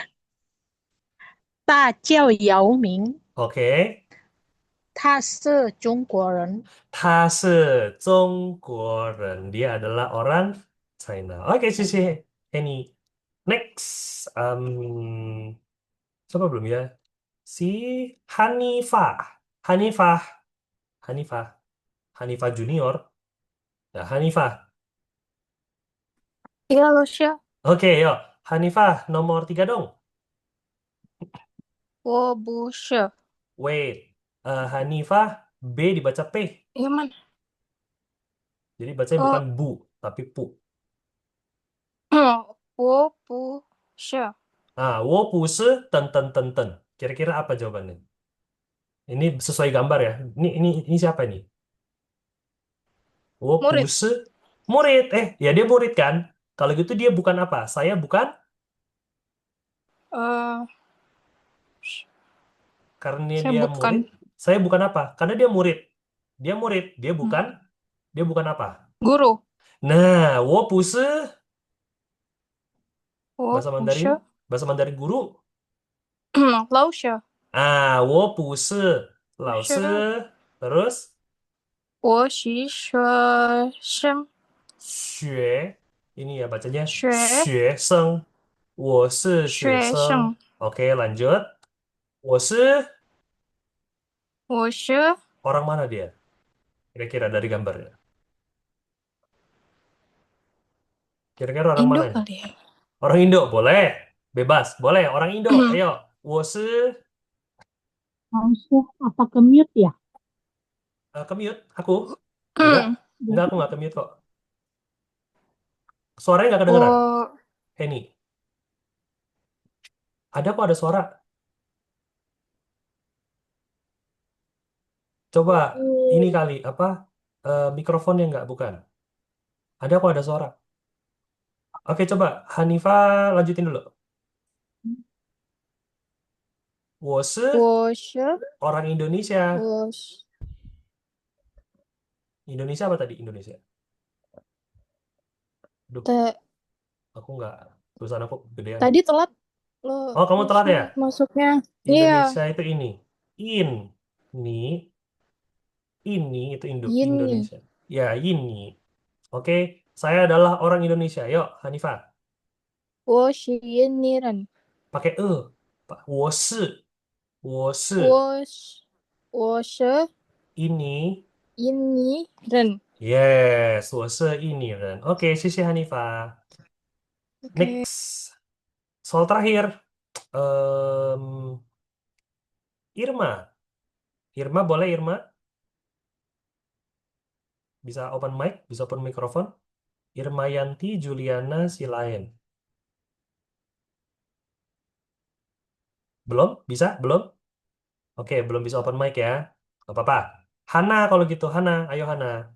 大叫姚明，Oke. 他是中国人。他是中国人. Dia adalah orang China. Oke, Sisi Heni. Next, coba belum ya? Si Hanifah. Hanifah. Hanifah. Hanifah Junior. Ya, Hanifah. 一个老师， Oke, yuk. Hanifah, nomor 3 dong. 我不是， Wait. Hanifah, B dibaca P. 你们 Jadi bacanya bukan 哦，bu, tapi pu. 我不是， Wo bu shi, ten. Kira-kira apa jawabannya? Ini sesuai gambar ya. Ini siapa nih? Wo bu murid, shi, murid. Ya dia murid kan? Kalau gitu dia bukan apa? Saya bukan 呃， karena saya dia bukan murid. Saya bukan apa? Karena dia murid. Dia murid. Dia bukan apa? guru， Nah, wo bu shi, 我 bahasa 不 Mandarin, 是， bahasa Mandarin guru. 老师， Wo bu shi, 老师. 是 Terus 我是学生， 学, ini ya bacanya 学学生. 我是学学生.生， Oke, lanjut. 我是我是 orang mana dia? Kira-kira dari gambarnya. Kira-kira orang mana Indo ini? kali ya. Orang Indo, boleh. Bebas, boleh. Orang Indo, ayo. 我是 Langsung apa ke mute ya? Kemute, aku. Enggak, aku nggak kemute kok. Suaranya nggak kedengeran. 我 Henny, ada kok ada suara. Coba ini kali, apa? Mikrofonnya nggak, bukan. Ada kok ada suara. Oke, coba Hanifah lanjutin dulu. 我是我是 orang Indonesia. 我是 Indonesia apa tadi? Indonesia. Duh, 的 aku nggak. Tulisan aku gedean. tadi telat lo Oh, kamu telat ya? masuknya. Iya, Indonesia itu ini. Ini itu ini Indonesia. Ya, ini. Oke, saya adalah orang Indonesia. Yuk, Hanifah. 我是印尼人， Pakai e. 我是我是 ini. 印尼人。 Yes, 我是印尼人. Oke, 谢谢 Hanifah. Oke, Next. Soal terakhir. Em, Irma. Irma boleh Irma? Bisa open mic, bisa open mikrofon. Irmayanti Juliana Silaen. Belum? Bisa? Belum? Oke, belum bisa open mic ya. Gak apa-apa. Hana kalau gitu, Hana. Ayo Hana.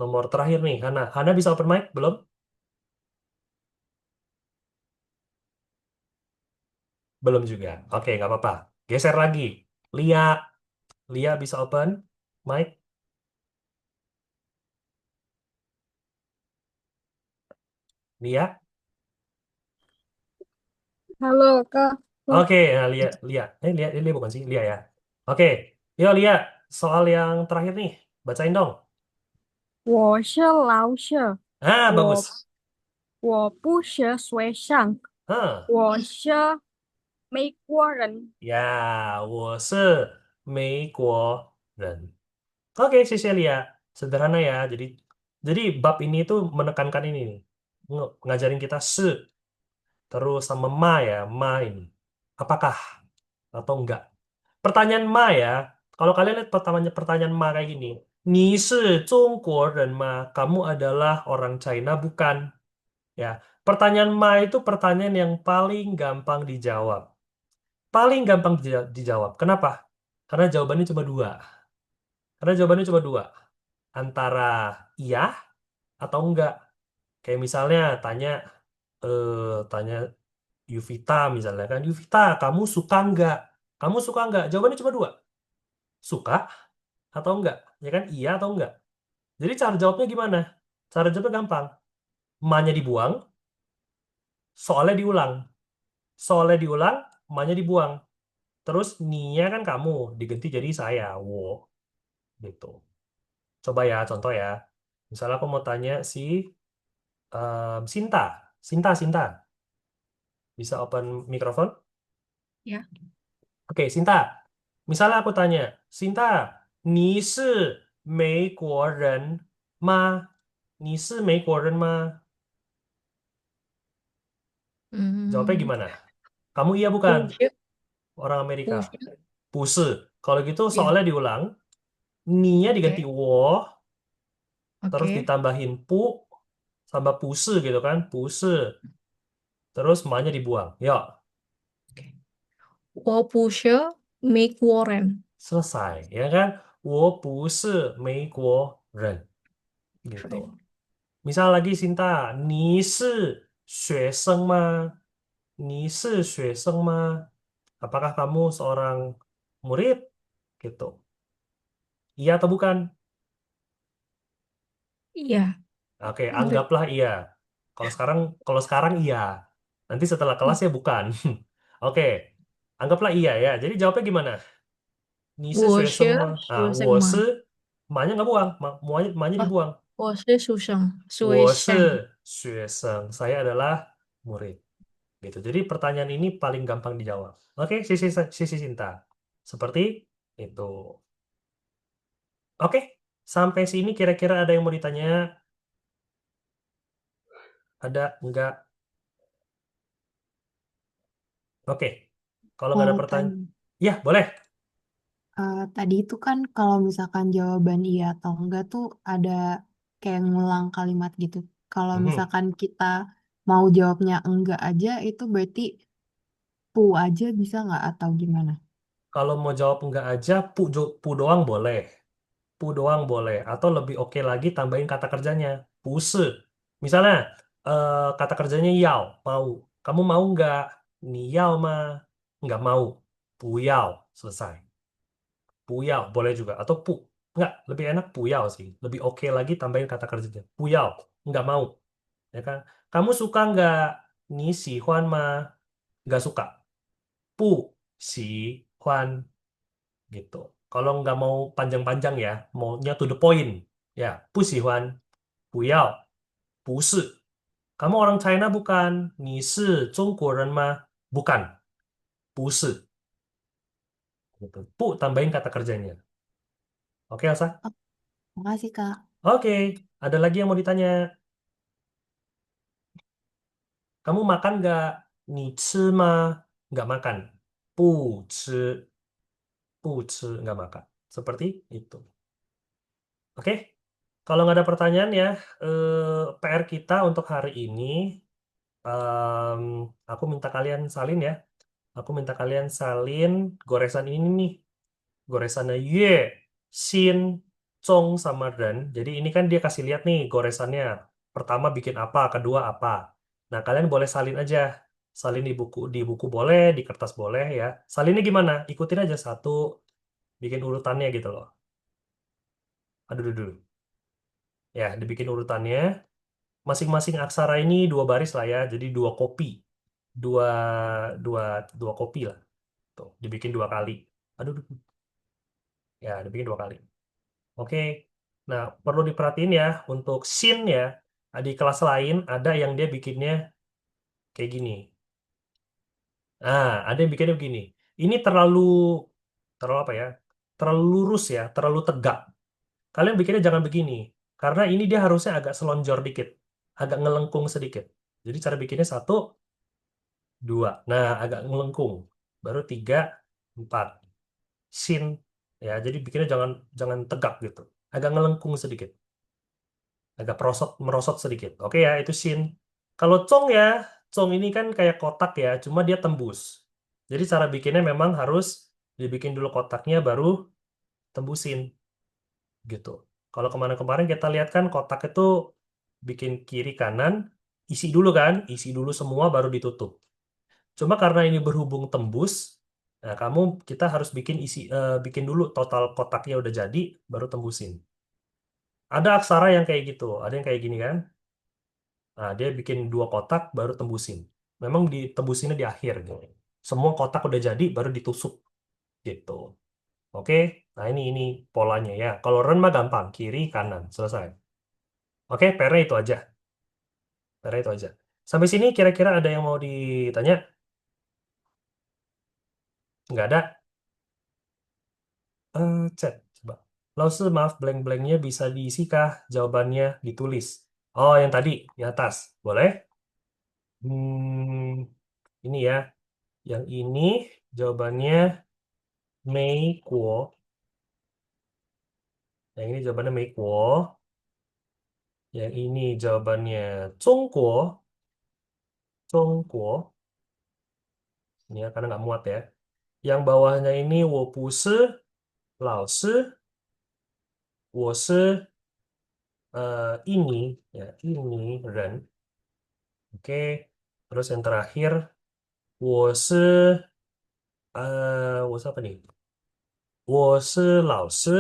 Nomor terakhir nih, Hana. Hana bisa open mic? Belum? Belum juga. Oke, nggak apa-apa. Geser lagi. Lia. Lia bisa open mic? Lia? Halo, Kak. Oke, nah, Lia, Lia. Lia bukan sih, Lia ya. Oke, yo Lia, soal yang terakhir nih, bacain dong. 我是老师，Ah, 我 bagus. 我不是学生，Hah, 我是美国人。ya, 我是美国人. Oke, Cecilia. Sederhana ya. Jadi bab ini tuh menekankan ini nih. Ngajarin kita terus sama ma ya, ma ini. Apakah atau enggak? Pertanyaan ma ya. Kalau kalian lihat pertanyaan ma kayak gini. Ni shi Zhongguoren ma? Kamu adalah orang China bukan? Ya. Pertanyaan ma itu pertanyaan yang paling gampang dijawab. Paling gampang dijawab. Kenapa? Karena jawabannya cuma dua. Karena jawabannya cuma dua. Antara iya atau enggak. Kayak misalnya tanya Yuvita misalnya kan, Yuvita, kamu suka enggak? Kamu suka enggak? Jawabannya cuma dua. Suka atau enggak? Ya kan, iya atau enggak? Jadi cara jawabnya gimana? Cara jawabnya gampang. Ma-nya dibuang, soalnya diulang. Soalnya diulang, ma-nya dibuang. Terus ni-nya kan kamu, diganti jadi saya. Wo, gitu. Coba ya, contoh ya. Misalnya aku mau tanya si Sinta. Sinta. Bisa open mikrofon? Ya. Oke, Sinta. Misalnya aku tanya, Sinta, 你是美国人吗？你是美国人吗？Jawabnya Hmm, gimana? Kamu iya bukan? 不是 Orang Amerika. 不是 Puse. Kalau gitu ya, soalnya diulang. Ni-nya diganti oke wo, terus oke. ditambahin pu, sama puse gitu kan. Puse. Terus ma-nya dibuang. Yuk, 我不是美国人。selesai. Ya kan? 我不是美国人. Gitu. 是 Misal lagi Sinta, 你是学生吗？你是学生吗? Apakah kamu seorang murid? Gitu. Iya atau bukan? Iya, Oke, murid. anggaplah iya. Kalau sekarang iya. Nanti setelah kelas ya bukan. Oke, anggaplah iya ya. Jadi jawabnya gimana? 你是学生我是吗? Ah, 学生吗？我是 ma-nya nggak buang, ma-nya 哦，dibuang. 我是书生，学我生。是学生. Saya adalah murid. Gitu. Jadi pertanyaan ini paling gampang dijawab. Oke, sisi Sinta. Seperti itu. Oke, sampai sini kira-kira ada yang mau ditanya? Ada? Enggak? Oke. Kalau nggak Mau ada pertanyaan, tanya, ya boleh. tadi itu kan kalau misalkan jawaban iya atau enggak tuh ada kayak ngulang kalimat gitu. Kalau Mhm. misalkan kita mau jawabnya enggak aja, itu berarti pu aja bisa nggak atau gimana? Kalau mau jawab enggak aja, pu doang boleh. Pu doang boleh. Atau lebih oke lagi tambahin kata kerjanya. Puse. Misalnya, kata kerjanya yao, mau. Kamu mau nggak? Ni yao ma? Nggak mau. Pu yao. Selesai. Puyao boleh juga atau nggak lebih enak puyao sih lebih oke lagi tambahin kata kerjanya puyao nggak mau ya kan kamu suka nggak ni si Huan ma nggak suka pu si Huan gitu kalau nggak mau panjang-panjang ya maunya to the point ya pu si Huan puyao pu si kamu orang China bukan ni si Zhongguoren ma bukan pu si gitu pu tambahin kata kerjanya oke Elsa. Oh, makasih Kak. Oke, ada lagi yang mau ditanya? Kamu makan nggak? Ni ci ma? Nggak makan. Bu ci. Bu ci. Nggak makan. Seperti itu. Oke? Kalau nggak ada pertanyaan ya, PR kita untuk hari ini, em, aku minta kalian salin ya. Aku minta kalian salin goresan ini nih. Goresannya Yue, Xin, Cong sama Ren. Jadi ini kan dia kasih lihat nih goresannya. Pertama bikin apa, kedua apa. Nah, kalian boleh salin aja. Salin di buku boleh, di kertas boleh ya. Salinnya gimana? Ikutin aja satu, bikin urutannya gitu loh. Aduh, dulu, dulu. Ya, dibikin urutannya. Masing-masing aksara ini dua baris lah ya. Jadi dua kopi, dua dua dua kopi lah. Tuh, dibikin dua kali. Aduh, aduh. Ya, dibikin dua kali. Oke. Nah, perlu diperhatiin ya untuk scene ya. Di kelas lain ada yang dia bikinnya kayak gini. Ada yang bikinnya begini. Ini terlalu terlalu apa ya? Terlalu lurus ya, terlalu tegak. Kalian bikinnya jangan begini. Karena ini dia harusnya agak selonjor dikit, agak ngelengkung sedikit. Jadi cara bikinnya satu, dua. Nah, agak ngelengkung. Baru tiga, empat. Scene ya. Jadi bikinnya jangan jangan tegak gitu. Agak ngelengkung sedikit. Agak merosot sedikit. Oke ya, itu shin. Kalau cong ya, cong ini kan kayak kotak ya, cuma dia tembus. Jadi cara bikinnya memang harus dibikin dulu kotaknya baru tembusin gitu. Kalau kemarin-kemarin kita lihat kan kotak itu bikin kiri kanan, isi dulu kan, isi dulu semua baru ditutup. Cuma karena ini berhubung tembus, nah kita harus bikin dulu total kotaknya udah jadi, baru tembusin. Ada aksara yang kayak gitu, ada yang kayak gini kan. Nah, dia bikin dua kotak baru tembusin. Memang ditembusinnya di akhir gitu. Semua kotak udah jadi baru ditusuk gitu. Oke. Nah, ini polanya ya. Kalau ren mah gampang, kiri kanan, selesai. Oke, PR-nya itu aja. PR-nya itu aja. Sampai sini kira-kira ada yang mau ditanya? Nggak ada? Chat coba. Lause, maaf blank-blanknya bisa diisi kah? Jawabannya ditulis. Oh, yang tadi di atas. Boleh? Ini ya. Yang ini jawabannya Mei Kuo. Yang ini jawabannya Mei Kuo. Yang ini jawabannya Zhongguo. Zhongguo. Ini ya, karena nggak muat ya. Yang bawahnya ini wo bu shi lao shi. Wo shi ini ya, ini ren. Oke. Terus yang terakhir wo shi wo shi apa nih? Wo shi lao shi.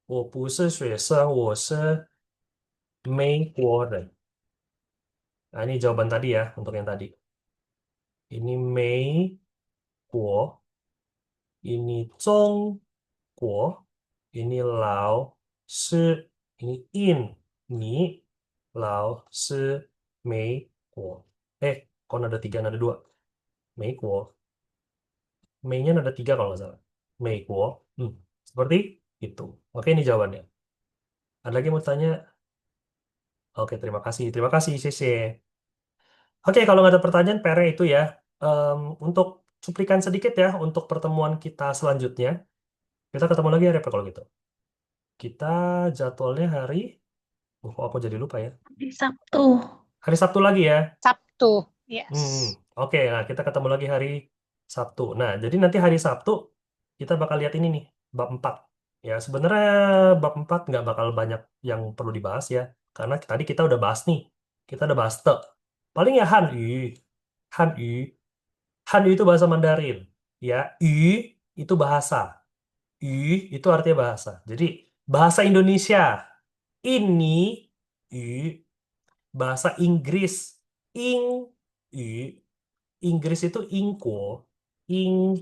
Wo bu shi xue sheng. Wo shi Mei Guo ren. Nah, ini jawaban tadi ya untuk yang tadi. Ini Mei Guo, ini Zhong Guo, ini Lao Shi, ini In, Ni, Lao Shi, Mei Guo. Kok nada tiga, nada dua? Mei Guo. Mei-nya nada tiga kalau nggak salah. Mei Guo. Seperti itu. Oke, ini jawabannya. Ada lagi yang mau tanya? Oke, terima kasih. Terima kasih, CC. Oke, kalau nggak ada pertanyaan, PR itu ya. Untuk cuplikan sedikit ya, untuk pertemuan kita selanjutnya. Kita ketemu lagi hari apa kalau gitu? Kita jadwalnya kok aku jadi lupa ya. Hari Sabtu. Hari Sabtu lagi ya. Sabtu. Hmm, Yes. oke. Nah, kita ketemu lagi hari Sabtu. Nah, jadi nanti hari Sabtu kita bakal lihat ini nih, bab 4. Ya, sebenarnya bab 4 nggak bakal banyak yang perlu dibahas ya. Karena tadi kita udah bahas nih. Kita udah bahas te. Paling ya Han Yu. Han Yu. Han Yu itu bahasa Mandarin. Ya, Yu itu bahasa. Yu itu artinya bahasa. Jadi, bahasa Indonesia. Ini Yu. Bahasa Inggris. Ing. Yu. Inggris itu ingko. Ing.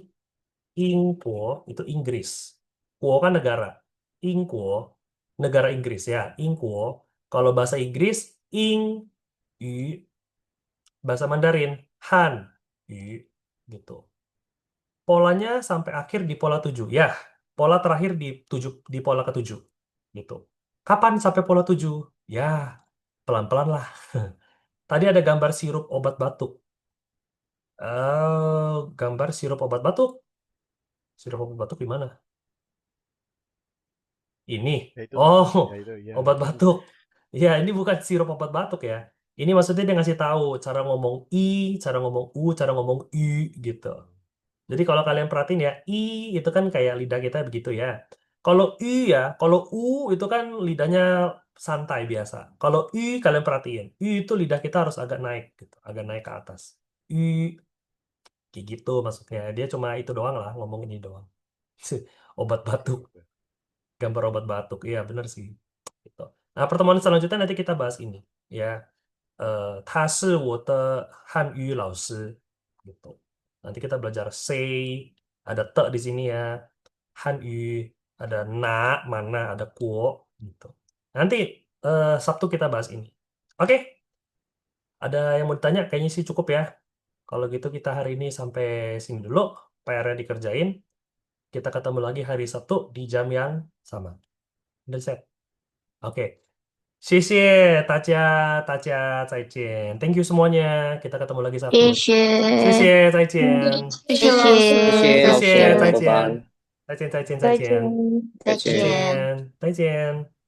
Ingko itu Inggris. Kuo kan negara. Ingko. Negara Inggris ya. Ingko. Kalau bahasa Inggris. Ing. Yu. Bahasa Mandarin. Han. Yu. Gitu. Polanya sampai akhir di pola 7. Ya, pola terakhir di pola ke-7. Gitu. Kapan sampai pola 7? Ya, pelan-pelan lah. Tadi ada gambar sirup obat batuk. Gambar sirup obat batuk. Sirup obat batuk di mana? Ini. Ya itu, Oh, ya itu, ya. obat batuk. Ya, ini bukan sirup obat batuk ya. Ini maksudnya dia ngasih tahu cara ngomong I, cara ngomong U, cara ngomong U gitu. Jadi kalau kalian perhatiin ya, I itu kan kayak lidah kita begitu ya. Kalau kalau u itu kan lidahnya santai biasa. Kalau kalian perhatiin, itu lidah kita harus agak naik gitu, agak naik ke atas. I kayak gitu maksudnya. Dia cuma itu doang lah, ngomong ini doang. Obat batuk, gambar obat batuk. Iya, bener sih. Gitu. Nah, pertemuan selanjutnya nanti kita bahas ini, ya. 他是我的汉语老师 gitu. Nanti kita belajar say, ada te di sini ya. Hanyu, ada na, mana, ada kuo gitu. Nanti Sabtu kita bahas ini. Oke, ada yang mau ditanya? Kayaknya sih cukup ya. Kalau gitu kita hari ini sampai sini dulu. PR-nya dikerjain. Kita ketemu lagi hari Sabtu di jam yang sama. Udah set. Oke. 谢谢大家，大家再见。Thank you semuanya. Kita ketemu lagi Sabtu. 谢谢谢，谢，再见。谢谢老师，谢谢谢老谢，师，再拜拜，见。再见，再见，再见，再再再见。见，再见。